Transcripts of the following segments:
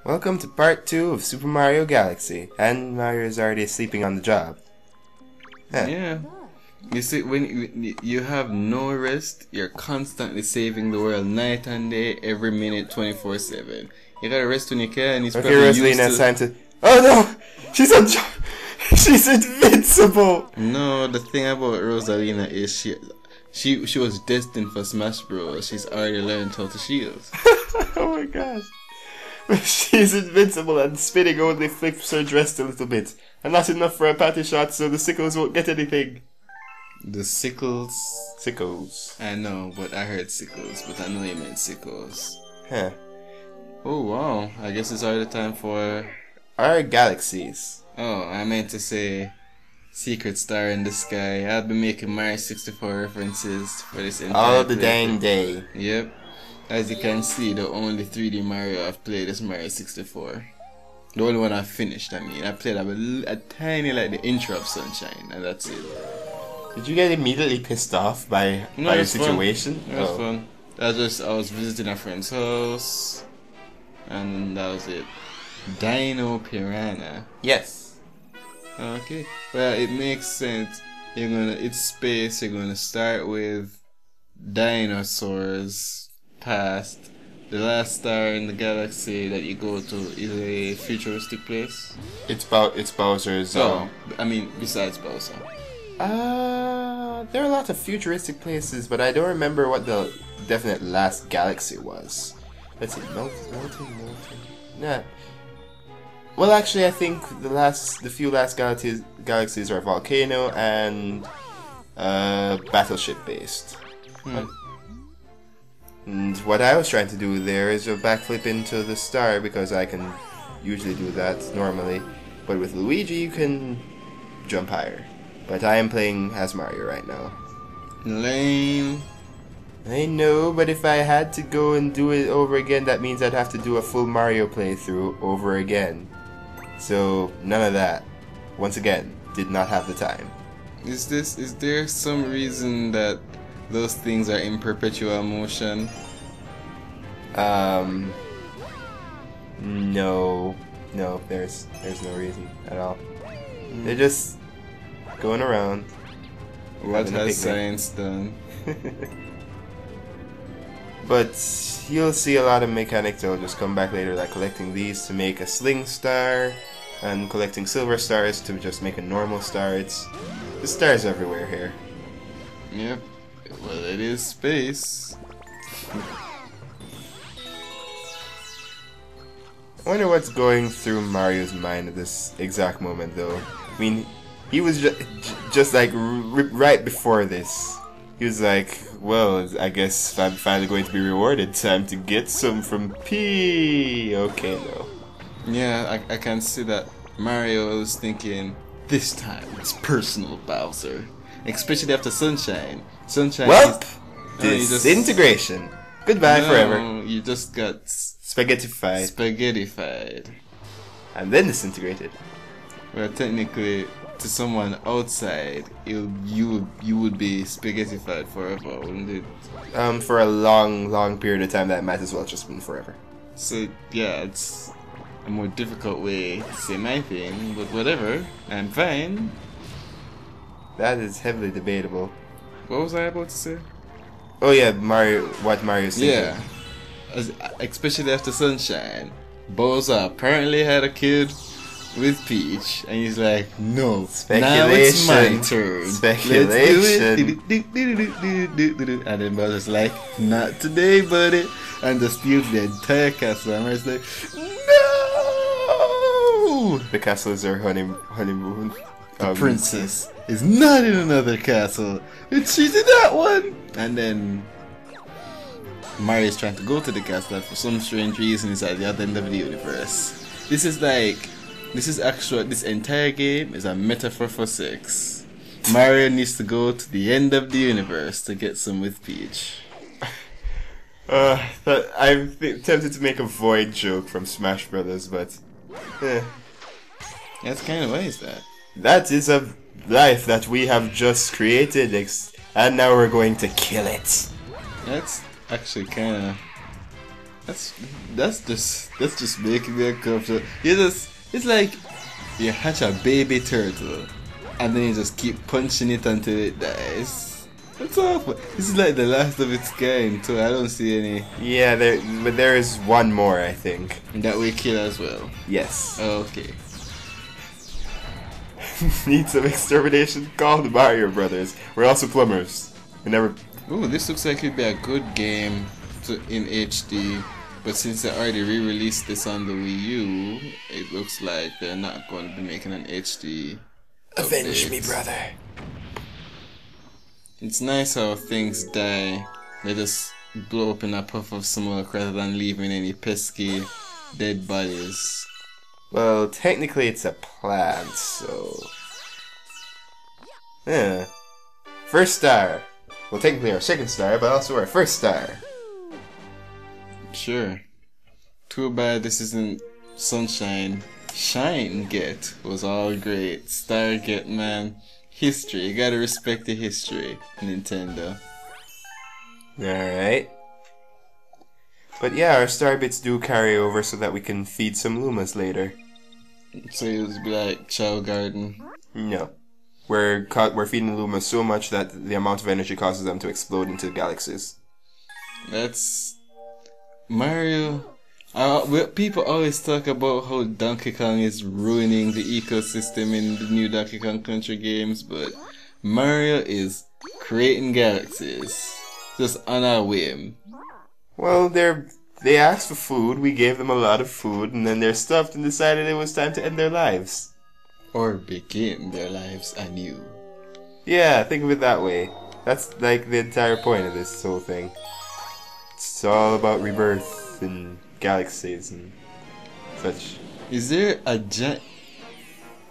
Welcome to part 2 of Super Mario Galaxy. And Mario is already sleeping on the job. Huh. Yeah. You see, when you have no rest, you're constantly saving the world night and day, every minute, 24/7. You gotta rest when you can. He's Okay, probably Rosalina, it's used to... time to... Oh no! She's on job! She's invincible! No, the thing about Rosalina is she was destined for Smash Bros. She's already learned how to shield. Oh my gosh. She's invincible and spinning only flips her dress a little bit. And not enough for a patty shot, so the sickles won't get anything. The sickles? Sickles. I know, but I heard sickles, but I know you meant sickles. Huh. Oh wow, I guess it's already time for... Our galaxies. Oh, I meant to say Secret Star in the Sky. I've been making Mario 64 references for this entire All the dang day. Yep. As you can see, the only 3D Mario I've played is Mario 64. The only one I've finished, I mean. I played a tiny, like the intro of Sunshine, and that's it. Did you get immediately pissed off by your situation? It was fun. I was visiting a friend's house, and that was it. Dino Piranha. Yes. Okay. Well, it makes sense. It's space. You're gonna start with dinosaurs. Past the last star in the galaxy that you go to is a futuristic place. It's Bowser's. Oh, I mean, besides Bowser. There are a lot of futuristic places, but I don't remember what the definite last galaxy was. Let's see, molten. Nah. Well, actually, I think the few last galaxies are volcano and battleship based. And what I was trying to do there is a backflip into the star because I can usually do that normally. But with Luigi you can jump higher. But I am playing as Mario right now. Lame. I know, but if I had to go and do it over again, that means I'd have to do a full Mario playthrough over again. So, none of that. Once again, did not have the time. Is there some reason that those things are in perpetual motion? No, there's no reason at all. They're just going around. What has science done? But you'll see a lot of mechanics that will just come back later, like collecting these to make a sling star, and collecting silver stars to just make a normal star. The stars everywhere here. Yep. Well, it is space. I wonder what's going through Mario's mind at this exact moment, though. I mean, he was just like right before this. He was like, well, I guess I'm finally going to be rewarded. Time to get some from P. Okay, though. Yeah, I can see that Mario was thinking, this time it's personal, Bowser. Especially after Sunshine. Well, disintegration. Goodbye forever. You just got spaghettified. And then disintegrated. Well, technically, to someone outside, you would be spaghettified forever, wouldn't it? For a long period of time, that might as well just been forever. So yeah, it's a more difficult way to say my thing, but whatever. I'm fine. That is heavily debatable. What was I about to say? Oh yeah, what Mario's thinking. Yeah. Especially after Sunshine. Bowser apparently had a kid with Peach, and he's like, no, now it's my turn. Speculation. Let's do it. And then Bowser's like, not today, buddy. And just steals the entire castle. And Mario's like, no! The castle is our honeymoon. The princess is not in another castle. She's in that one. And then Mario's trying to go to the castle for some strange reason. He's at the other end of the universe. This entire game is a metaphor for sex. Mario needs to go to the end of the universe to get some with Peach. I'm tempted to make a Void joke from Smash Brothers, but That's kind of, why is that? That is a life that we have just created, and now we're going to kill it. That's actually kind of That's just making me uncomfortable. It's like you hatch a baby turtle and then you just keep punching it until it dies. That's awful. This is like the last of its kind too. I don't see any. Yeah, but there is one more, I think. That we kill as well. Yes. Okay. Need some extermination? Call the Mario Brothers. We're also plumbers. We never. Ooh, this looks like it'd be a good game in HD. But since they already re-released this on the Wii U, it looks like they're not going to be making an HD. Avenge update. me, brother. It's nice how things die. They just blow up in a puff of smoke rather than leaving any pesky dead bodies. Well, technically it's a plant, so... Yeah. First star. Well, technically our second star, but also our first star. Sure. Too bad this isn't Sunshine. Shine Get was all great. Star Get, man. History. You gotta respect the history, Nintendo. Alright. But yeah, our star bits do carry over so that we can feed some Lumas later. So it would be like Chow Garden. No. We're feeding Lumas so much that the amount of energy causes them to explode into galaxies. That's... Mario... people always talk about how Donkey Kong is ruining the ecosystem in the new Donkey Kong Country games, but Mario is creating galaxies just on a whim. Well, they asked for food, we gave them a lot of food, and then they're stuffed and decided it was time to end their lives. Or begin their lives anew. Yeah, think of it that way. That's like the entire point of this whole thing. It's all about rebirth and galaxies and such. Is there a giant...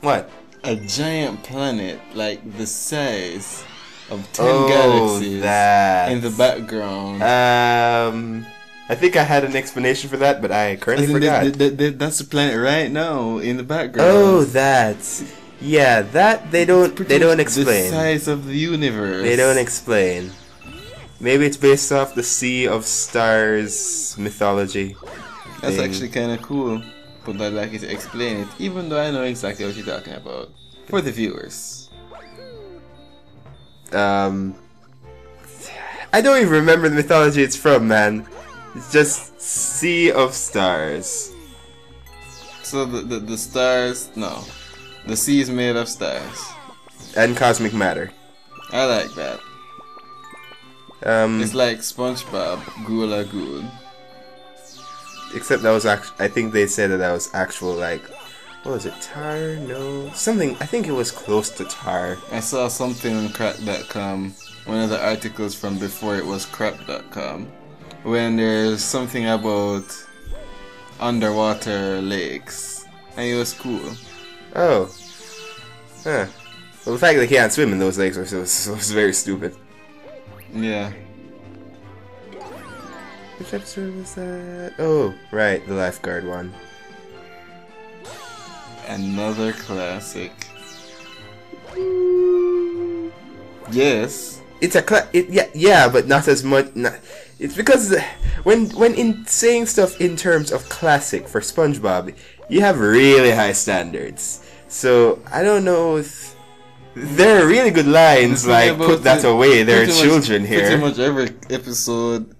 What? A giant planet like the size of 10 Oh, galaxies that. in the background? I think I had an explanation for that, but I currently forgot. That's the planet right now in the background. Oh, that. Yeah, that they don't explain. The size of the universe. They don't explain. Maybe it's based off the Sea of Stars mythology. That's thing. actually kind of cool, but I'd like you to explain it, even though I know exactly what you're talking about. For the viewers. I don't even remember the mythology it's from, man. It's just Sea of Stars. So the stars, no. The sea is made of stars. And cosmic matter. I like that. It's like SpongeBob, Gula Goon. Except that was I think they said that was actual, like, what was it, tar? No, something. I think it was close to tar. I saw something on crack.com, one of the articles from before it was crack.com, when there's something about underwater lakes, and it was cool. Oh, huh. Well, the fact that they can't swim in those lakes was very stupid. Yeah. Which episode was that? Oh, right, the lifeguard one. Another classic. Yes. It's a yeah, but not as much. It's because when in saying stuff in terms of classic for SpongeBob, you have really high standards. So I don't know if there are really good lines like "put that away." There are children here. Pretty much every episode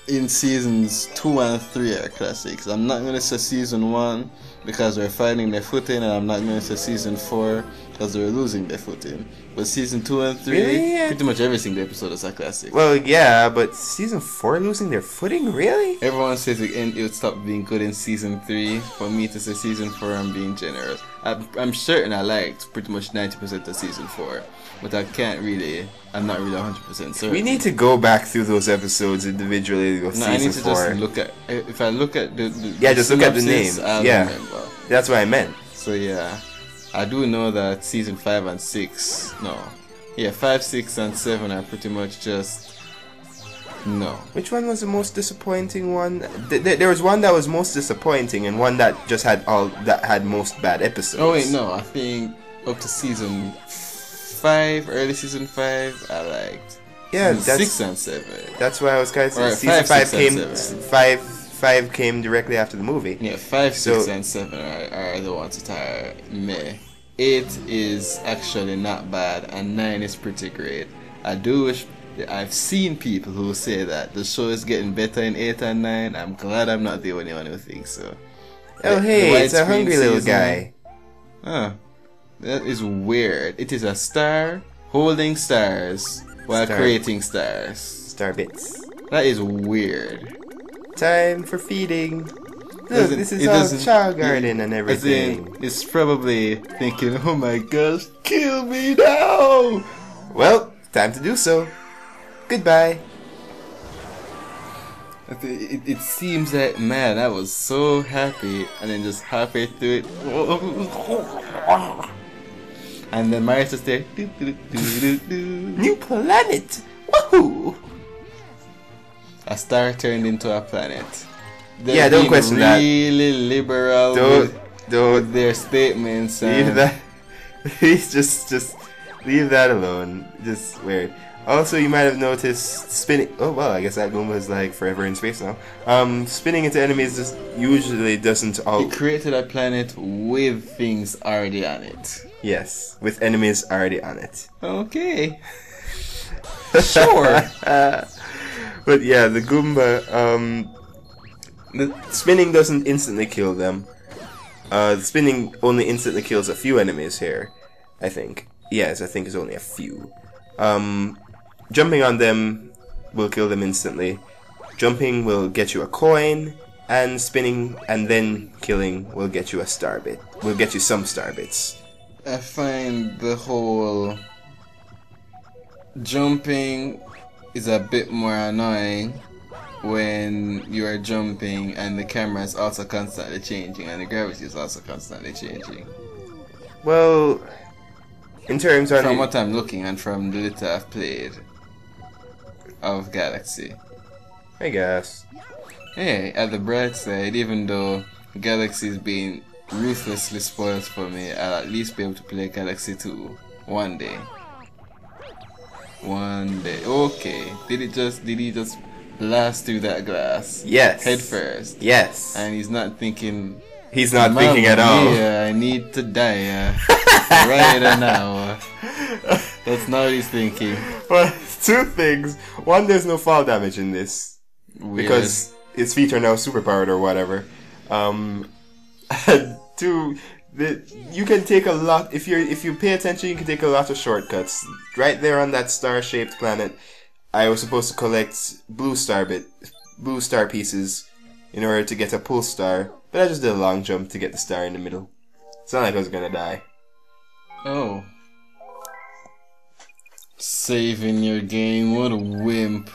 in seasons 2 and 3 are classics. I'm not gonna say season 1 because they're finding their footing, and I'm not gonna say season 4 because they're losing their footing. But season 2 and 3, really? pretty much every single episode is a classic. Well, yeah, but season 4 losing their footing, really? Everyone says it would stop being good in season 3. For me to say season 4, I'm being generous. I'm certain I liked pretty much 90% of season 4, but I'm not really 100% certain. We need to go back through those episodes individually of season 4. I need to just look at, if I look at the just look at the names. I'll remember. That's what I meant. So yeah, I do know that season 5 and 6, 5, 6 and 7 are pretty much just, no. Which one was the most disappointing one? There was one that was most disappointing and one that just had most bad episodes. Oh wait, no, I think up to season 5, early season 5, I liked. Yeah, season 6 and 7. That's why I was kind of saying Right, season 5 came 5, 5 came directly after the movie. Yeah, 5, 6, So- and 7 are the ones that are meh. 8 is actually not bad, and 9 is pretty great. I do wish I've seen people who say that the show is getting better in 8 and 9. I'm glad I'm not the only one who thinks so. Oh, The hey, it's a widescreen hungry little season- guy. Huh. That is weird. It is a star holding stars while Star. creating stars. Star bits. That is weird. Time for feeding. Look, Doesn't- this is it all doesn't- child garden and As everything. in, it's probably thinking, oh my gosh, kill me now! Well, time to do so. Goodbye. It seems that, man, I was so happy, and then just halfway through it, and then Marius just there, New planet. Woohoo! a star turned into a planet. They're Yeah, don't being question that. really liberal Don't with their statements. leave And that. Please just leave that alone. Just weird. Also, you might have noticed spinning. Oh well, I guess that Goomba is like forever in space now. Spinning into enemies just usually doesn't all. It created a planet with things already on it. Yes, with enemies already on it. Okay. Sure. But yeah, the Goomba, the spinning doesn't instantly kill them. The spinning only instantly kills a few enemies here, I think. Yes, I think it's only a few. Jumping on them will kill them instantly. Jumping will get you a coin, and spinning and then killing will get you a star bit. Will get you some star bits. I find the whole jumping is a bit more annoying when you are jumping and the camera is also constantly changing and the gravity is also constantly changing. Well, in terms of From what I'm looking and from the little I've played of Galaxy. I guess. Hey, at the bright side, even though Galaxy is being ruthlessly spoiled for me, I'll at least be able to play Galaxy 2 one day. One day. Okay. Did he just blast through that glass? Yes. Head first. Yes. And he's not thinking. He's not thinking at all. Yeah, I need to die right now. That's not what he's thinking. Well, two things. One, there's no fall damage in this. Weird. Because his feet are now superpowered or whatever. And two, you can take a lot if you pay attention. You can take a lot of shortcuts. Right there on that star-shaped planet, I was supposed to collect blue star pieces in order to get a pull star, but I just did a long jump to get the star in the middle. It's not like I was gonna die. Oh. Saving your game, what a wimp.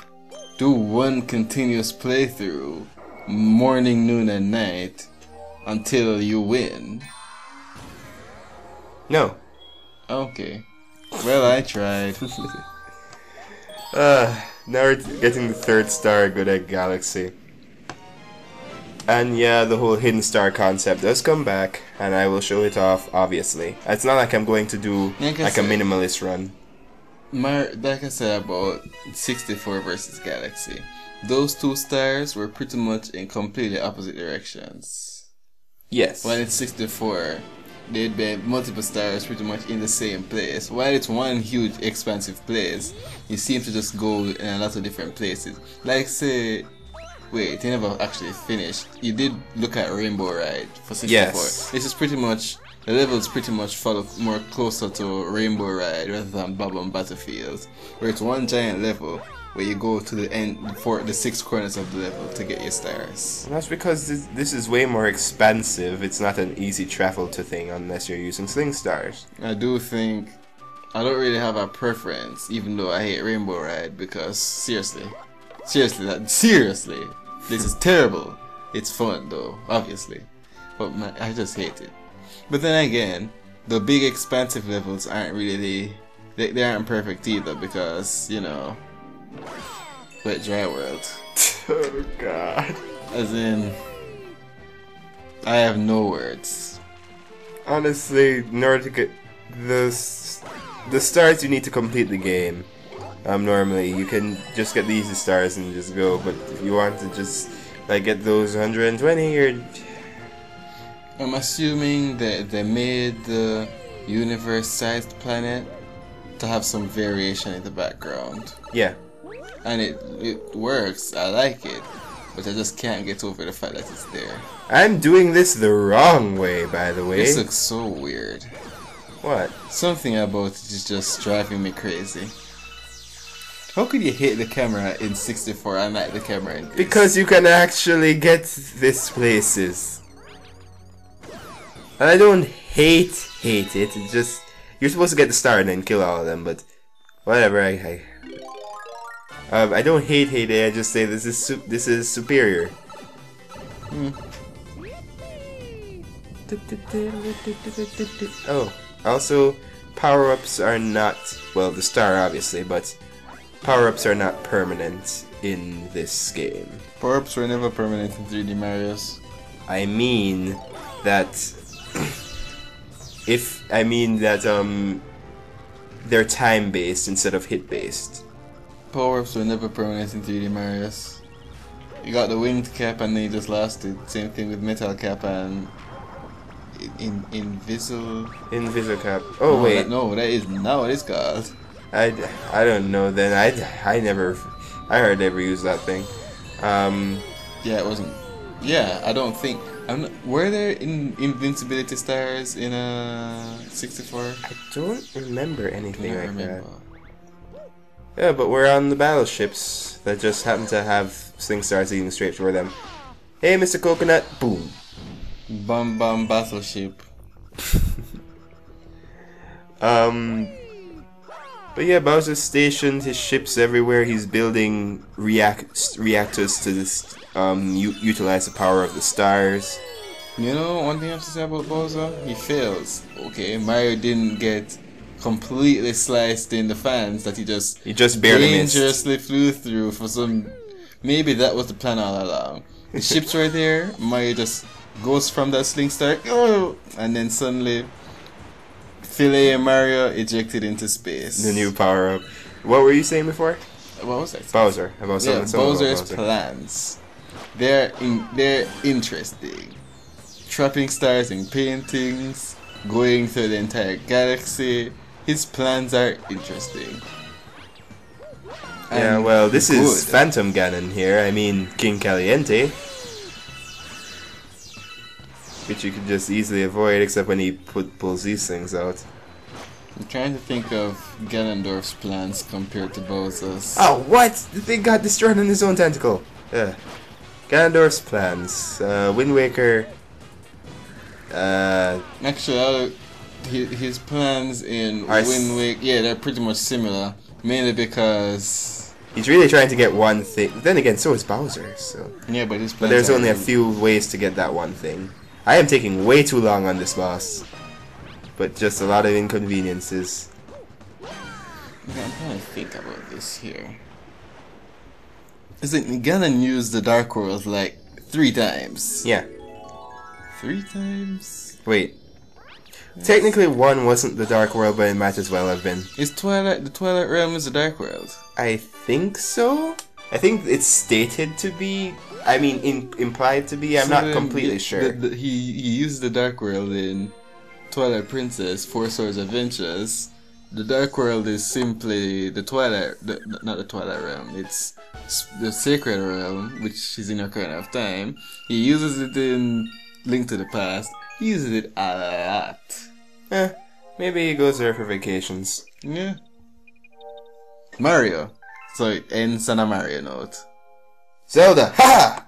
Do one continuous playthrough, morning, noon, and night, until you win. No. Okay. Well, I tried. Now we're getting the third star good at Galaxy. And yeah, the whole hidden star concept does come back, and I will show it off, obviously. It's not like I'm going to do Like I like a said- minimalist run. Like I said about 64 versus Galaxy, those two stars were pretty much in completely opposite directions. Yes. While it's 64, there'd be multiple stars pretty much in the same place. While it's one huge expansive place, you seem to just go in a lot of different places. Like say, wait, you never actually finished. You did look at Rainbow Ride for 64. Yes. This is pretty much, the levels pretty much follow more closer to Rainbow Ride rather than Bob on Battlefield, where it's one giant level where you go to the end for the 6 corners of the level to get your stars. That's because this is way more expansive. It's not an easy travel to thing unless you're using sling stars. I do think I don't really have a preference, even though I hate Rainbow Ride, because seriously, this is terrible. It's fun though, obviously, but I just hate it. But then again, the big expansive levels aren't really, they aren't perfect either, because, you know, Wet Dry World. Oh god. As in, I have no words. Honestly, in order to get the stars you need to complete the game. Normally you can just get the easy stars and just go, but if you want to just Like get those 120 or... I'm assuming that they made the universe-sized planet to have some variation in the background. Yeah. And it works, I like it. But I just can't get over the fact that it's there. I'm doing this the wrong way, by the way. This looks so weird. What? Something about it is just driving me crazy. How could you hit the camera in 64 and not the camera in this? Because you can actually get this places. And I don't hate it. It's just you're supposed to get the star and then kill all of them, but whatever. I don't hate it. I just say this is superior. Oh, also power-ups are not, well, the star obviously, but power-ups are not permanent in this game. Power-ups were never permanent in 3D Mario's. I mean that they're time-based instead of hit-based. Power-ups were never permanent in 3D Mario's. You got the winged cap and then you just lost it. Same thing with metal cap and Invisible cap. Oh, wait. That is not what it's called. I don't know then. I heard they never used that thing. Yeah, it wasn't. Yeah, I don't think. Were there invincibility stars in 64? I don't remember anything like that. Yeah, but we're on the battleships that just happen to have sling stars leading straight for them. Hey, Mr. Coconut. Boom. Bum bum battleship. But yeah, Bowser's stationed his ships everywhere. He's building reactors to this, utilize the power of the stars. You know, one thing I have to say about Bowser, he fails. Okay, Mario didn't get completely sliced in the fans that he just barely dangerously flew through for some. Maybe that was the plan all along. The ships right there, Mario just goes from that sling star, and then suddenly Filet and Mario ejected into space. The new power up. What were you saying before? What was that? Bowser. Bowser's plans. They're interesting. Trapping stars in paintings, going through the entire galaxy. His plans are interesting. Yeah, well, this is Phantom Ganon here. I mean, King Caliente. Which you could just easily avoid, except when he pulls these things out. I'm trying to think of Ganondorf's plans compared to Bowser's. Oh, what? The thing got destroyed on his own tentacle. Ganondorf's plans. Wind Waker. Actually, his plans in Wind Waker, yeah, they're pretty much similar. Mainly because he's really trying to get one thing. Then again, so is Bowser. So yeah, but there's only a few ways to get that one thing. I am taking way too long on this boss, but just a lot of inconveniences. Yeah, I'm trying to think about this here. Is it Ganon used the Dark World like 3 times? Yeah. 3 times? Wait. Yes. Technically, 1 wasn't the Dark World, but it might as well have been. Is the Twilight Realm is the Dark World? I think so. I think it's stated to be. I mean, implied to be. I'm not completely sure. He used the Dark World in Twilight Princess, 4 Swords Adventures. The Dark World is simply the Twilight, not the Twilight Realm. It's the Sacred Realm, which is in Ocarina of Time. He uses it in Link to the Past. He uses it a lot. Maybe he goes there for vacations. Yeah. Mario. So it ends on a Mario note. Zelda! Ha!